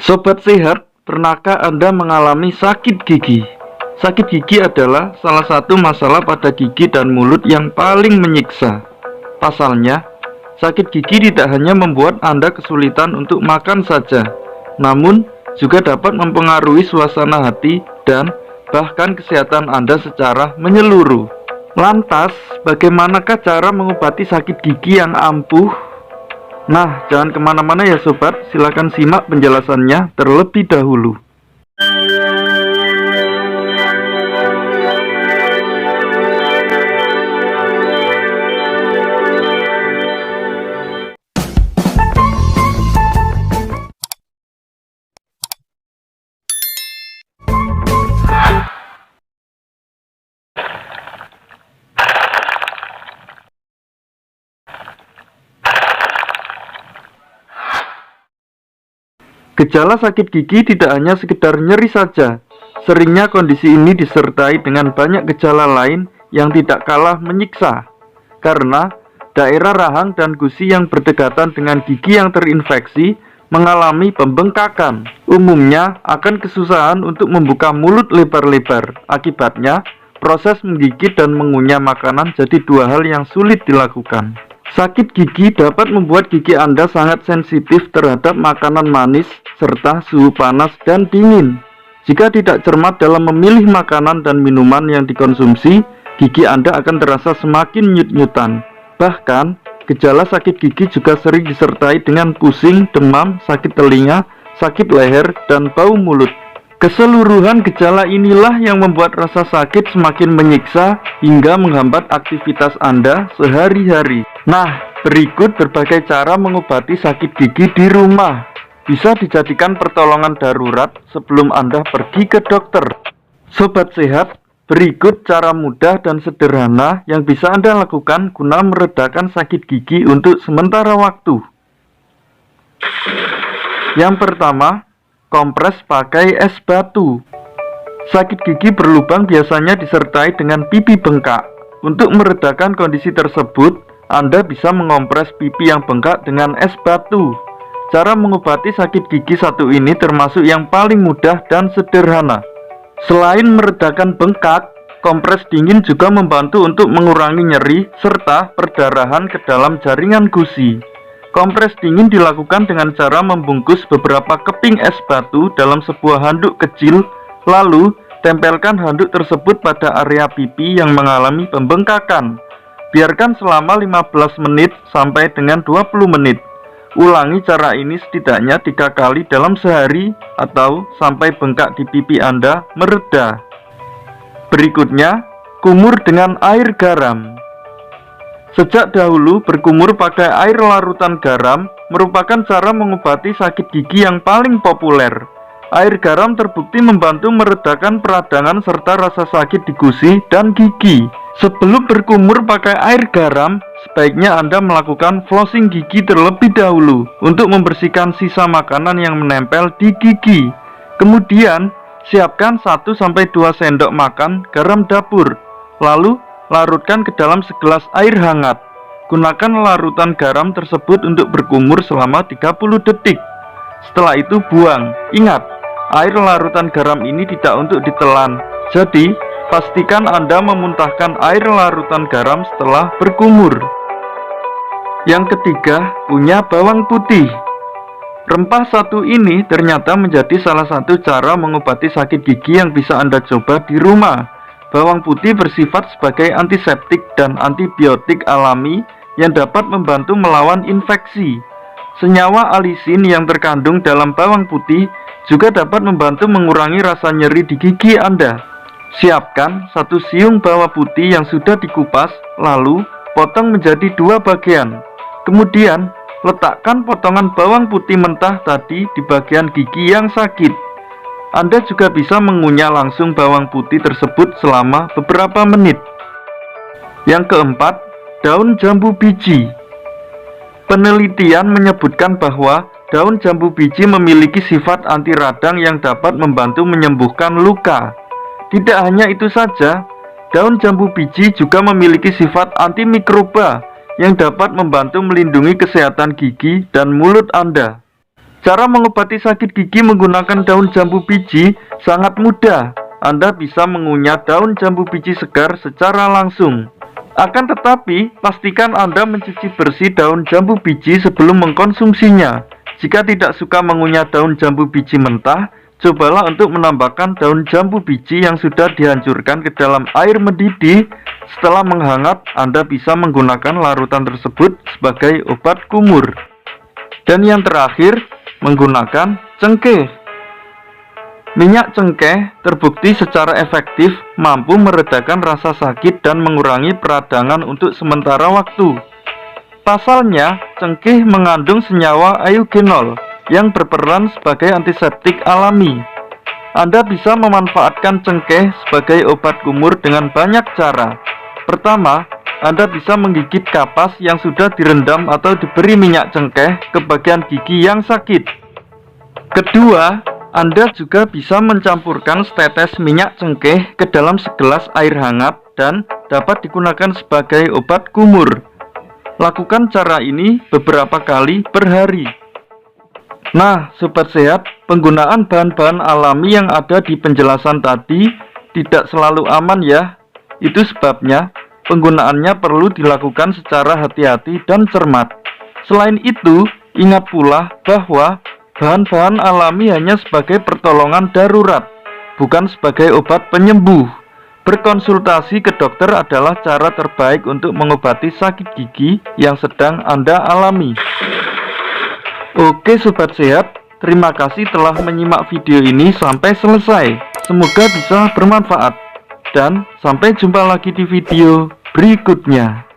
Sobat sehat, pernahkah Anda mengalami sakit gigi? Sakit gigi adalah salah satu masalah pada gigi dan mulut yang paling menyiksa. Pasalnya, sakit gigi tidak hanya membuat Anda kesulitan untuk makan saja, namun juga dapat mempengaruhi suasana hati dan bahkan kesehatan Anda secara menyeluruh. Lantas, bagaimanakah cara mengobati sakit gigi yang ampuh? Nah, jangan kemana-mana ya sobat, silakan simak penjelasannya terlebih dahulu. Gejala sakit gigi tidak hanya sekedar nyeri saja. Seringnya kondisi ini disertai dengan banyak gejala lain yang tidak kalah menyiksa. Karena daerah rahang dan gusi yang berdekatan dengan gigi yang terinfeksi mengalami pembengkakan. Umumnya akan kesusahan untuk membuka mulut lebar-lebar. Akibatnya, proses menggigit dan mengunyah makanan jadi dua hal yang sulit dilakukan. Sakit gigi dapat membuat gigi Anda sangat sensitif terhadap makanan manis serta suhu panas dan dingin. Jika tidak cermat dalam memilih makanan dan minuman yang dikonsumsi, gigi Anda akan terasa semakin nyut-nyutan. Bahkan, gejala sakit gigi juga sering disertai dengan pusing, demam, sakit telinga, sakit leher, dan bau mulut. Keseluruhan gejala inilah yang membuat rasa sakit semakin menyiksa hingga menghambat aktivitas Anda sehari-hari. Nah, berikut berbagai cara mengobati sakit gigi di rumah. Bisa dijadikan pertolongan darurat sebelum Anda pergi ke dokter. Sobat sehat, berikut cara mudah dan sederhana yang bisa Anda lakukan guna meredakan sakit gigi untuk sementara waktu. Yang pertama, kompres pakai es batu. Sakit gigi berlubang biasanya disertai dengan pipi bengkak. Untuk meredakan kondisi tersebut, Anda bisa mengompres pipi yang bengkak dengan es batu. Cara mengobati sakit gigi satu ini termasuk yang paling mudah dan sederhana. Selain meredakan bengkak, kompres dingin juga membantu untuk mengurangi nyeri serta perdarahan ke dalam jaringan gusi. Kompres dingin dilakukan dengan cara membungkus beberapa keping es batu dalam sebuah handuk kecil, lalu tempelkan handuk tersebut pada area pipi yang mengalami pembengkakan. Biarkan selama 15 menit sampai dengan 20 menit. Ulangi cara ini setidaknya 3 kali dalam sehari atau sampai bengkak di pipi Anda mereda. Berikutnya, kumur dengan air garam. Sejak dahulu, berkumur pakai air larutan garam merupakan cara mengobati sakit gigi yang paling populer. Air garam terbukti membantu meredakan peradangan serta rasa sakit di gusi dan gigi. Sebelum berkumur pakai air garam, sebaiknya Anda melakukan flossing gigi terlebih dahulu untuk membersihkan sisa makanan yang menempel di gigi. Kemudian, siapkan 1-2 sendok makan garam dapur. Lalu, larutkan ke dalam segelas air hangat. Gunakan larutan garam tersebut untuk berkumur selama 30 detik. Setelah itu buang. Ingat, air larutan garam ini tidak untuk ditelan. Jadi, pastikan Anda memuntahkan air larutan garam setelah berkumur. Yang ketiga, punya bawang putih. Rempah satu ini ternyata menjadi salah satu cara mengobati sakit gigi yang bisa Anda coba di rumah. Bawang putih bersifat sebagai antiseptik dan antibiotik alami yang dapat membantu melawan infeksi. Senyawa alisin yang terkandung dalam bawang putih juga dapat membantu mengurangi rasa nyeri di gigi Anda. Siapkan 1 siung bawang putih yang sudah dikupas, lalu potong menjadi 2 bagian. Kemudian, letakkan potongan bawang putih mentah tadi di bagian gigi yang sakit. Anda juga bisa mengunyah langsung bawang putih tersebut selama beberapa menit. Yang keempat, daun jambu biji. Penelitian menyebutkan bahwa daun jambu biji memiliki sifat anti radang yang dapat membantu menyembuhkan luka. Tidak hanya itu saja, daun jambu biji juga memiliki sifat antimikroba yang dapat membantu melindungi kesehatan gigi dan mulut Anda. Cara mengobati sakit gigi menggunakan daun jambu biji sangat mudah. Anda bisa mengunyah daun jambu biji segar secara langsung. Akan tetapi, pastikan Anda mencuci bersih daun jambu biji sebelum mengkonsumsinya. Jika tidak suka mengunyah daun jambu biji mentah, cobalah untuk menambahkan daun jambu biji yang sudah dihancurkan ke dalam air mendidih. Setelah menghangat, Anda bisa menggunakan larutan tersebut sebagai obat kumur. Dan yang terakhir, menggunakan cengkeh. Minyak cengkeh terbukti secara efektif mampu meredakan rasa sakit dan mengurangi peradangan untuk sementara waktu. Pasalnya, cengkeh mengandung senyawa eugenol yang berperan sebagai antiseptik alami. Anda bisa memanfaatkan cengkeh sebagai obat kumur dengan banyak cara. Pertama, Anda bisa menggigit kapas yang sudah direndam atau diberi minyak cengkeh ke bagian gigi yang sakit. Kedua, Anda juga bisa mencampurkan setetes minyak cengkeh ke dalam segelas air hangat dan dapat digunakan sebagai obat kumur. Lakukan cara ini beberapa kali per hari. Nah, sobat sehat, penggunaan bahan-bahan alami yang ada di penjelasan tadi tidak selalu aman ya. Itu sebabnya penggunaannya perlu dilakukan secara hati-hati dan cermat. Selain itu, ingat pula bahwa bahan-bahan alami hanya sebagai pertolongan darurat, bukan sebagai obat penyembuh. Berkonsultasi ke dokter adalah cara terbaik untuk mengobati sakit gigi yang sedang Anda alami. Oke sobat sehat, terima kasih telah menyimak video ini sampai selesai. Semoga bisa bermanfaat. Dan sampai jumpa lagi di video berikutnya.